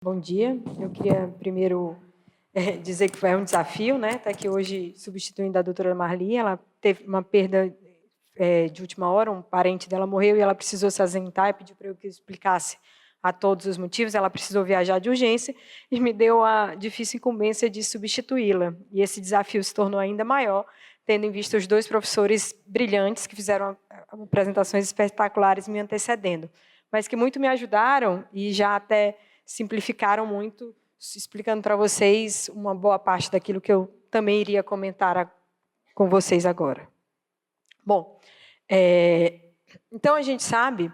Bom dia. Eu queria primeiro dizer que foi um desafio, né? Estar aqui hoje substituindo a doutora Marli. Ela teve uma perda de última hora, um parente dela morreu e ela precisou se ausentar e pediu para eu que explicasse a todos os motivos. Ela precisou viajar de urgência e me deu a difícil incumbência de substituí-la. E esse desafio se tornou ainda maior, tendo em vista os dois professores brilhantes que fizeram apresentações espetaculares me antecedendo, mas que muito me ajudaram e já até simplificaram muito, explicando para vocês uma boa parte daquilo que eu também iria comentar com vocês agora. Bom, então a gente sabe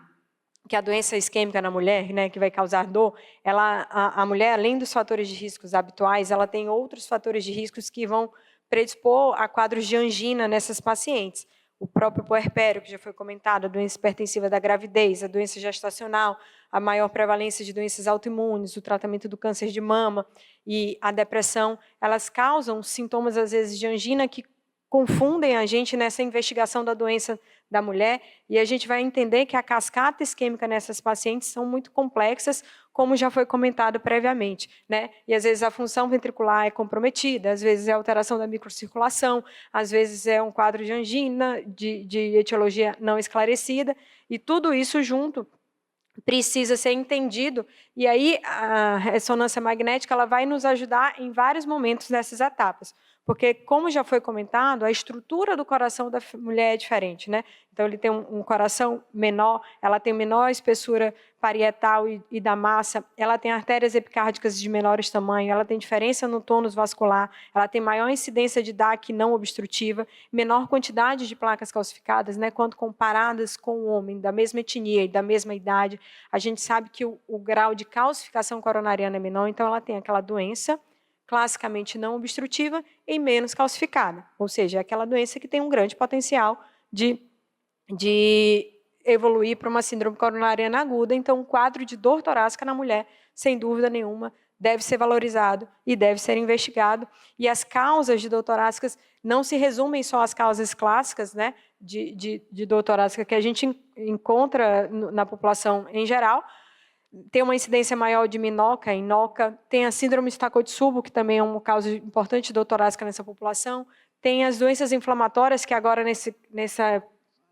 que a doença isquêmica na mulher, né, que vai causar dor, a mulher, além dos fatores de riscos habituais, ela tem outros fatores de riscos que vão predispor a quadros de angina nessas pacientes. O próprio puerpério, que já foi comentado, a doença hipertensiva da gravidez, a doença gestacional, a maior prevalência de doenças autoimunes, o tratamento do câncer de mama e a depressão, elas causam sintomas, às vezes, de angina que confundem a gente nessa investigação da doença da mulher, e a gente vai entender que a cascata isquêmica nessas pacientes são muito complexas, como já foi comentado previamente, né? E às vezes a função ventricular é comprometida, às vezes é alteração da microcirculação, às vezes é um quadro de angina, de etiologia não esclarecida, e tudo isso junto precisa ser entendido, e aí a ressonância magnética ela vai nos ajudar em vários momentos dessas etapas, porque, como já foi comentado, a estrutura do coração da mulher é diferente, né? Então, ele tem um coração menor, ela tem menor espessura parietal e da massa, ela tem artérias epicárdicas de menores tamanho, ela tem diferença no tônus vascular, ela tem maior incidência de DAC não obstrutiva, menor quantidade de placas calcificadas, né? Quando comparadas com o homem da mesma etnia e da mesma idade, a gente sabe que o grau de calcificação coronariana é menor, então ela tem aquela doença classicamente não obstrutiva e menos calcificada, ou seja, é aquela doença que tem um grande potencial de evoluir para uma síndrome coronariana aguda. Então, o quadro de dor torácica na mulher, sem dúvida nenhuma, deve ser valorizado e deve ser investigado. E as causas de dor torácicas não se resumem só às causas clássicas, né, de dor torácica que a gente encontra na população em geral. Tem uma incidência maior de minoca, inoca, tem a síndrome de Takotsubo, que também é uma causa importante de dor torácica nessa população, tem as doenças inflamatórias, que agora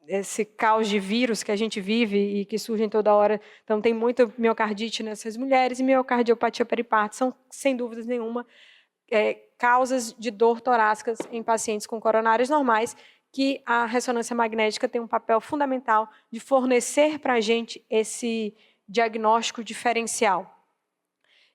esse caos de vírus que a gente vive e que surgem toda hora, então tem muita miocardite nessas mulheres, e miocardiopatia periparto são, sem dúvida nenhuma, causas de dor torácicas em pacientes com coronárias normais, que a ressonância magnética tem um papel fundamental de fornecer para a gente esse diagnóstico diferencial.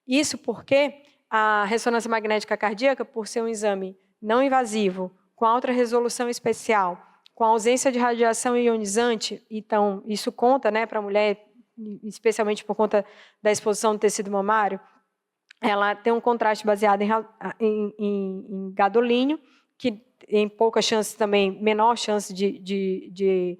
Isso porque a ressonância magnética cardíaca, por ser um exame não invasivo, com alta resolução especial, com ausência de radiação ionizante, então isso conta, né, para a mulher, especialmente por conta da exposição do tecido mamário, ela tem um contraste baseado em gadolínio, que em poucas chances também, menor chance de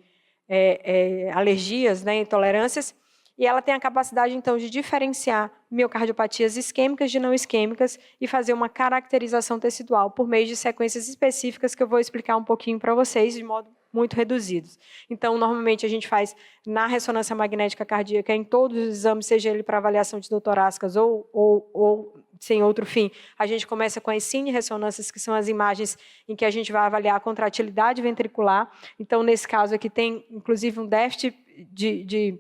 alergias, né, intolerâncias, e ela tem a capacidade, então, de diferenciar miocardiopatias isquêmicas de não isquêmicas e fazer uma caracterização tecidual por meio de sequências específicas que eu vou explicar um pouquinho para vocês, de modo muito reduzido. Então, normalmente, a gente faz na ressonância magnética cardíaca, em todos os exames, seja ele para avaliação de dor torácicas ou sem outro fim, a gente começa com as cine-ressonâncias, que são as imagens em que a gente vai avaliar a contratilidade ventricular. Então, nesse caso aqui, tem, inclusive, um déficit de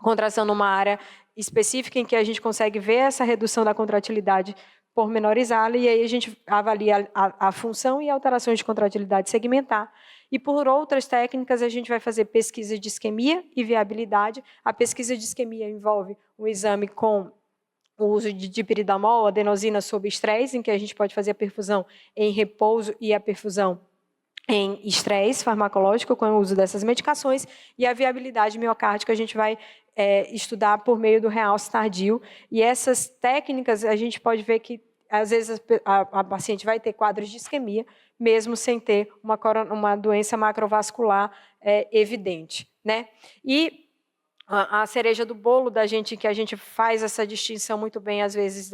contração numa área específica em que a gente consegue ver essa redução da contratilidade pormenorizada, e aí a gente avalia a função e alterações de contratilidade segmentar. E por outras técnicas, a gente vai fazer pesquisa de isquemia e viabilidade. A pesquisa de isquemia envolve um exame com o uso de dipiridamol, adenosina sob estresse, em que a gente pode fazer a perfusão em repouso e a perfusão em estresse farmacológico com o uso dessas medicações, e a viabilidade miocárdica a gente vai estudar por meio do realce tardio. E essas técnicas a gente pode ver que às vezes a paciente vai ter quadros de isquemia, mesmo sem ter uma doença macrovascular evidente, né? E a cereja do bolo da gente, que a gente faz essa distinção muito bem, às vezes,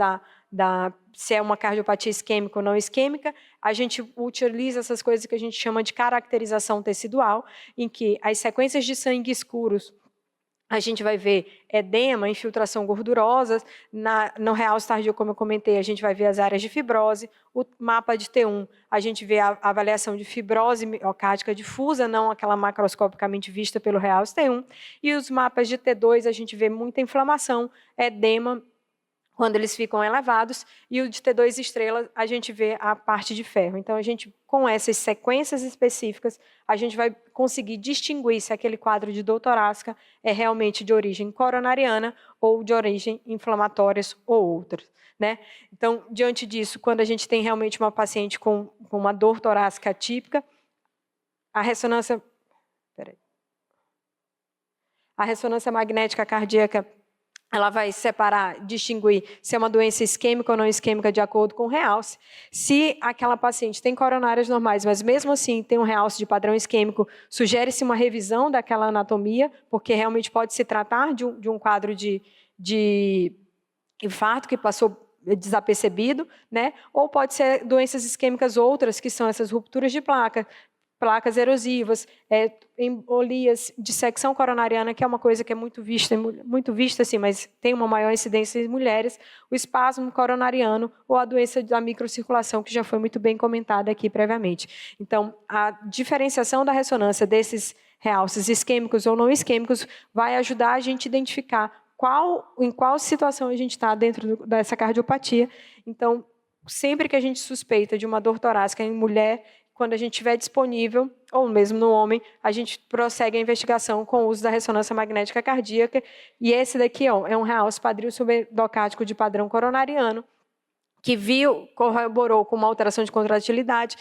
se é uma cardiopatia isquêmica ou não isquêmica, a gente utiliza essas coisas que a gente chama de caracterização tecidual, em que as sequências de sangue escuros A gente vai ver edema, infiltração gordurosa. No realce tardio, como eu comentei, a gente vai ver as áreas de fibrose. O mapa de T1, a gente vê a avaliação de fibrose miocárdica difusa, não aquela macroscopicamente vista pelo realce T1. E os mapas de T2, a gente vê muita inflamação, edema, quando eles ficam elevados, e o de T2 estrela, a gente vê a parte de ferro. Então, a gente, com essas sequências específicas, a gente vai conseguir distinguir se aquele quadro de dor torácica é realmente de origem coronariana ou de origem inflamatórias ou outras, né? Então, diante disso, quando a gente tem realmente uma paciente com uma dor torácica atípica, a ressonância magnética cardíaca, ela vai separar, distinguir se é uma doença isquêmica ou não isquêmica de acordo com o realce. Se aquela paciente tem coronárias normais, mas mesmo assim tem um realce de padrão isquêmico, sugere-se uma revisão daquela anatomia, porque realmente pode se tratar de um quadro de infarto que passou desapercebido, né? Ou pode ser doenças isquêmicas outras, que são essas rupturas de placas erosivas, embolias, dissecção coronariana, que é uma coisa que é muito vista assim, mas tem uma maior incidência em mulheres, o espasmo coronariano ou a doença da microcirculação, que já foi muito bem comentada aqui previamente. Então, a diferenciação da ressonância desses realces isquêmicos ou não isquêmicos vai ajudar a gente a identificar em qual situação a gente está dentro dessa cardiopatia. Então, sempre que a gente suspeita de uma dor torácica em mulher, quando a gente estiver disponível, ou mesmo no homem, a gente prossegue a investigação com o uso da ressonância magnética cardíaca. E esse daqui é um realce quadril subendocárdico de padrão coronariano, que corroborou com uma alteração de contratilidade.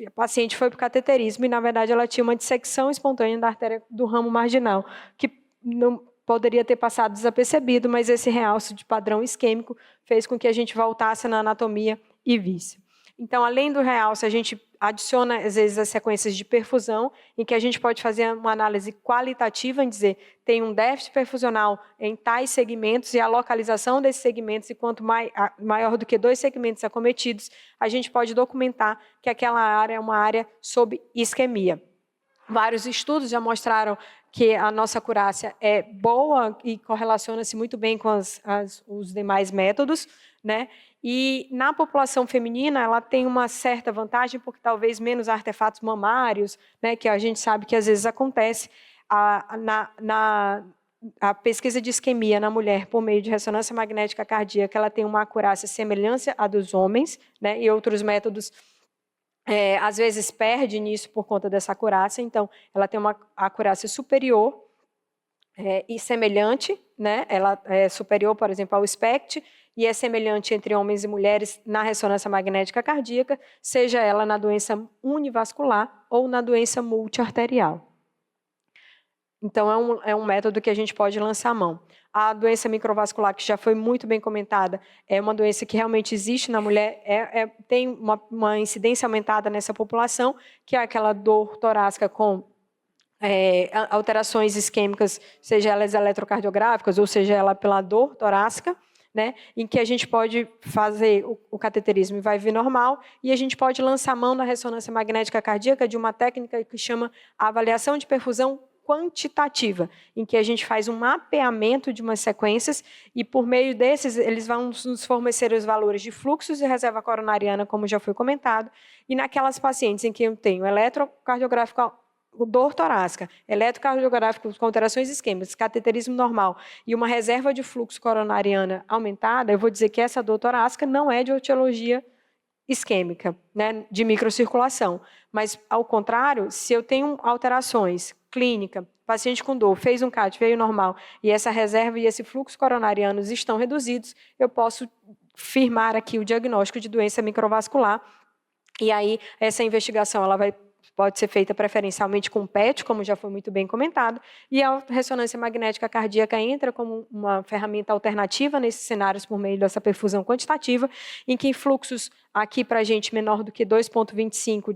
A paciente foi para o cateterismo e, na verdade, ela tinha uma dissecção espontânea da artéria do ramo marginal, que não poderia ter passado desapercebido, mas esse realce de padrão isquêmico fez com que a gente voltasse na anatomia e visse. Então, além do realce, a gente adiciona, às vezes, as sequências de perfusão, em que a gente pode fazer uma análise qualitativa, em dizer, tem um déficit perfusional em tais segmentos, e a localização desses segmentos, e quanto maior do que 2 segmentos acometidos, a gente pode documentar que aquela área é uma área sob isquemia. Vários estudos já mostraram que a nossa acurácia é boa e correlaciona-se muito bem com os demais métodos, né? E na população feminina, ela tem uma certa vantagem, porque talvez menos artefatos mamários, né, que a gente sabe que às vezes acontece. A pesquisa de isquemia na mulher por meio de ressonância magnética cardíaca, ela tem uma acurácia semelhante à dos homens, né, e outros métodos às vezes perde nisso por conta dessa acurácia. Então, ela tem uma acurácia superior e semelhante, né? Ela é superior, por exemplo, ao SPECT, e é semelhante entre homens e mulheres na ressonância magnética cardíaca, seja ela na doença univascular ou na doença multiarterial. Então, é um método que a gente pode lançar a mão. A doença microvascular, que já foi muito bem comentada, é uma doença que realmente existe na mulher, tem uma incidência aumentada nessa população, que é aquela dor torácica com alterações isquêmicas, seja elas eletrocardiográficas ou seja ela pela dor torácica, né, em que a gente pode fazer o cateterismo e vai vir normal, e a gente pode lançar a mão na ressonância magnética cardíaca de uma técnica que chama avaliação de perfusão quantitativa, em que a gente faz um mapeamento de umas sequências e, por meio desses, eles vão nos fornecer os valores de fluxos e reserva coronariana, como já foi comentado, e naquelas pacientes em que eu tenho eletrocardiográfico, dor torácica, eletrocardiográfico com alterações isquêmicas, cateterismo normal e uma reserva de fluxo coronariana aumentada, eu vou dizer que essa dor torácica não é de etiologia isquêmica, né, de microcirculação. Mas, ao contrário, se eu tenho alterações clínica, paciente com dor, fez um CAT, veio normal, e essa reserva e esse fluxo coronarianos estão reduzidos, eu posso firmar aqui o diagnóstico de doença microvascular. E aí, essa investigação pode ser feita preferencialmente com PET, como já foi muito bem comentado, e a ressonância magnética cardíaca entra como uma ferramenta alternativa nesses cenários por meio dessa perfusão quantitativa, em que fluxos aqui para a gente menor do que 2,25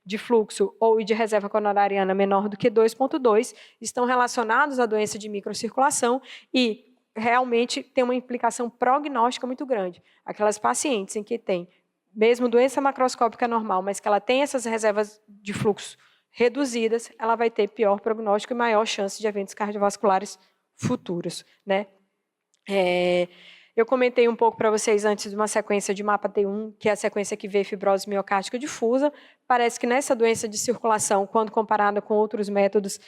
de fluxo ou de reserva coronariana menor do que 2,2 estão relacionados à doença de microcirculação e realmente tem uma implicação prognóstica muito grande. Aquelas pacientes em que tem mesmo doença macroscópica normal, mas que ela tem essas reservas de fluxo reduzidas, ela vai ter pior prognóstico e maior chance de eventos cardiovasculares futuros, né? Eu comentei um pouco para vocês antes de uma sequência de mapa T1, que é a sequência que vê fibrose miocárdica difusa. Parece que nessa doença de circulação, quando comparada com outros métodos,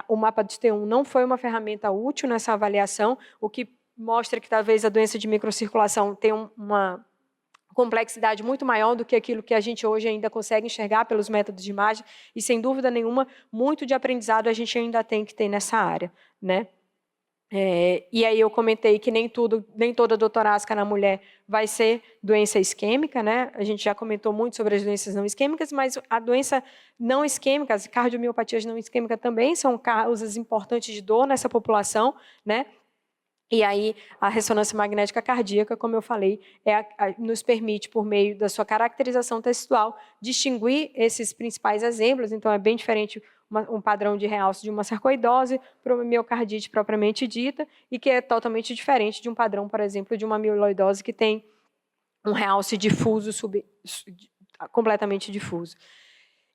o mapa de T1 não foi uma ferramenta útil nessa avaliação, o que mostra que talvez a doença de microcirculação tenha uma complexidade muito maior do que aquilo que a gente hoje ainda consegue enxergar pelos métodos de imagem, e sem dúvida nenhuma, muito de aprendizado a gente ainda tem que ter nessa área, né? E aí eu comentei que nem toda dor torácica na mulher vai ser doença isquêmica, né? A gente já comentou muito sobre as doenças não isquêmicas, mas a doença não isquêmica, as cardiomiopatias não isquêmicas também são causas importantes de dor nessa população, né? E aí, a ressonância magnética cardíaca, como eu falei, nos permite, por meio da sua caracterização textual, distinguir esses principais exemplos. Então, é bem diferente um padrão de realce de uma sarcoidose para uma miocardite propriamente dita, e que é totalmente diferente de um padrão, por exemplo, de uma amiloidose que tem um realce difuso, completamente difuso.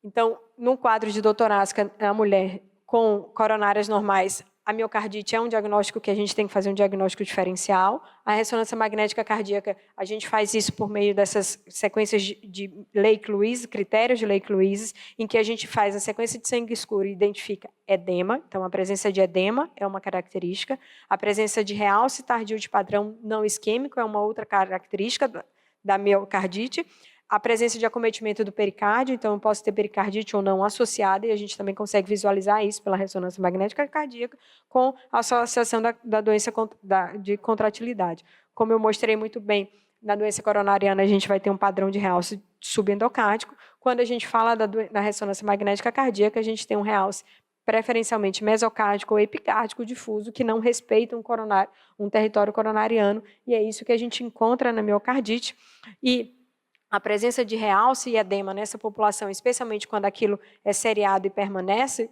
Então, no quadro de dor torácica, a mulher com coronárias normais, a miocardite é um diagnóstico que a gente tem que fazer um diagnóstico diferencial. A ressonância magnética cardíaca, a gente faz isso por meio dessas sequências de Lake-Louise, critérios de Lake-Louise, em que a gente faz a sequência de sangue escuro e identifica edema. Então, a presença de edema é uma característica. A presença de realce tardio de padrão não isquêmico é uma outra característica da miocardite. A presença de acometimento do pericárdio, então eu posso ter pericardite ou não associada, e a gente também consegue visualizar isso pela ressonância magnética cardíaca com a associação da doença de contratilidade. Como eu mostrei muito bem, na doença coronariana a gente vai ter um padrão de realce subendocárdico. Quando a gente fala da ressonância magnética cardíaca, a gente tem um realce preferencialmente mesocárdico ou epicárdico difuso, que não respeita um território coronariano, e é isso que a gente encontra na miocardite. E a presença de realce e edema nessa população, especialmente quando aquilo é seriado e permanece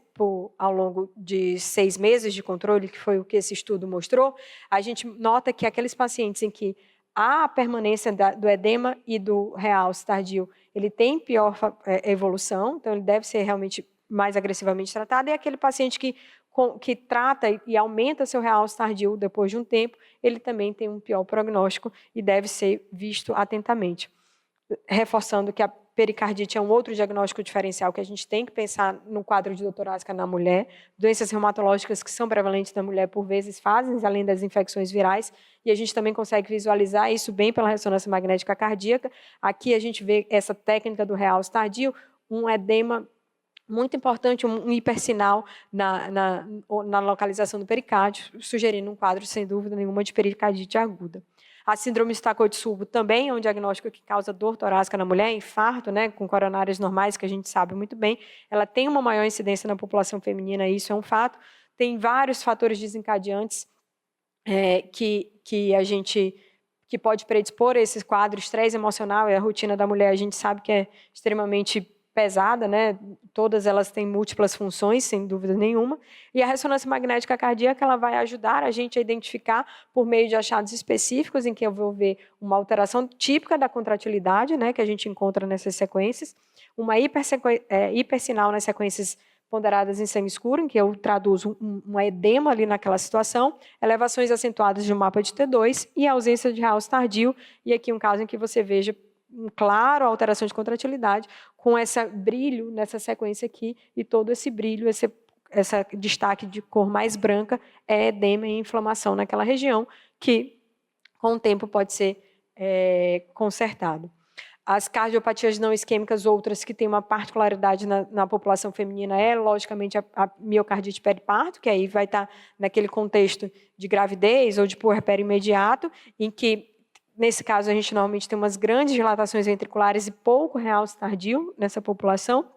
ao longo de 6 meses de controle, que foi o que esse estudo mostrou, a gente nota que aqueles pacientes em que há a permanência do edema e do realce tardio, ele tem pior evolução, então ele deve ser realmente mais agressivamente tratado, e aquele paciente que trata e aumenta seu realce tardio depois de um tempo, ele também tem um pior prognóstico e deve ser visto atentamente. Reforçando que a pericardite é um outro diagnóstico diferencial que a gente tem que pensar no quadro de dor torácica na mulher. Doenças reumatológicas que são prevalentes na mulher, por vezes, fazem, além das infecções virais, e a gente também consegue visualizar isso bem pela ressonância magnética cardíaca. Aqui a gente vê essa técnica do realce tardio, um edema muito importante, um hipersinal na localização do pericárdio, sugerindo um quadro, sem dúvida nenhuma, de pericardite aguda. A síndrome de Takotsubo também é um diagnóstico que causa dor torácica na mulher, infarto, né, com coronárias normais, que a gente sabe muito bem. Ela tem uma maior incidência na população feminina, isso é um fato. Tem vários fatores desencadeantes que pode predispor a esses quadros. Estresse emocional é a rotina da mulher, a gente sabe que é extremamente pesada, né? Todas elas têm múltiplas funções, sem dúvida nenhuma, e a ressonância magnética cardíaca ela vai ajudar a gente a identificar, por meio de achados específicos, em que eu vou ver uma alteração típica da contratilidade, né, que a gente encontra nessas sequências, uma hipersinal nas sequências ponderadas em sangue escuro, em que eu traduzo um edema ali naquela situação, elevações acentuadas de um mapa de T2 e a ausência de realce tardio, e aqui um caso em que você veja um claro alteração de contratilidade, com esse brilho nessa sequência aqui, e todo esse brilho, esse destaque de cor mais branca, é edema e inflamação naquela região, que com o tempo pode ser consertado. As cardiopatias não isquêmicas, outras que têm uma particularidade na população feminina, logicamente, a miocardite periparto, que aí vai estar naquele contexto de gravidez ou de puerpério imediato, em que nesse caso, a gente normalmente tem umas grandes dilatações ventriculares e pouco realce tardio nessa população.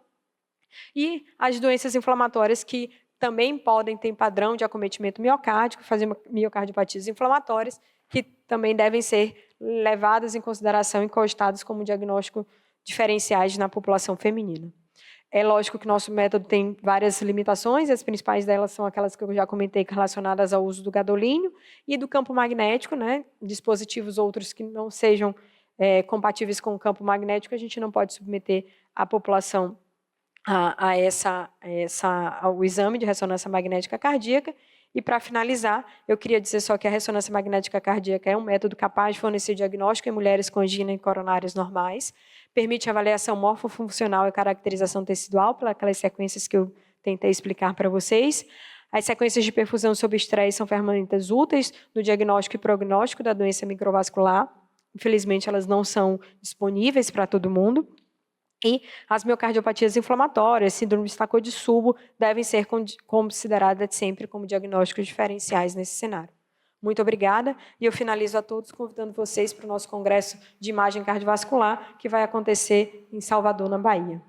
E as doenças inflamatórias que também podem ter padrão de acometimento miocárdico, fazer miocardiopatias inflamatórias, que também devem ser levadas em consideração e costadas como diagnóstico diferenciais na população feminina. É lógico que nosso método tem várias limitações, as principais delas são aquelas que eu já comentei, relacionadas ao uso do gadolínio e do campo magnético, né? Dispositivos outros que não sejam compatíveis com o campo magnético, a gente não pode submeter a população ao exame de ressonância magnética cardíaca, E, para finalizar, eu queria dizer só que a ressonância magnética cardíaca é um método capaz de fornecer diagnóstico em mulheres com angina e coronárias normais, permite avaliação morfofuncional e caracterização tecidual pelas sequências que eu tentei explicar para vocês. As sequências de perfusão sob estresse são ferramentas úteis no diagnóstico e prognóstico da doença microvascular. Infelizmente, elas não são disponíveis para todo mundo. E as miocardiopatias inflamatórias, síndrome de Stacco de Subo, devem ser consideradas sempre como diagnósticos diferenciais nesse cenário. Muito obrigada, e eu finalizo a todos convidando vocês para o nosso congresso de imagem cardiovascular, que vai acontecer em Salvador, na Bahia.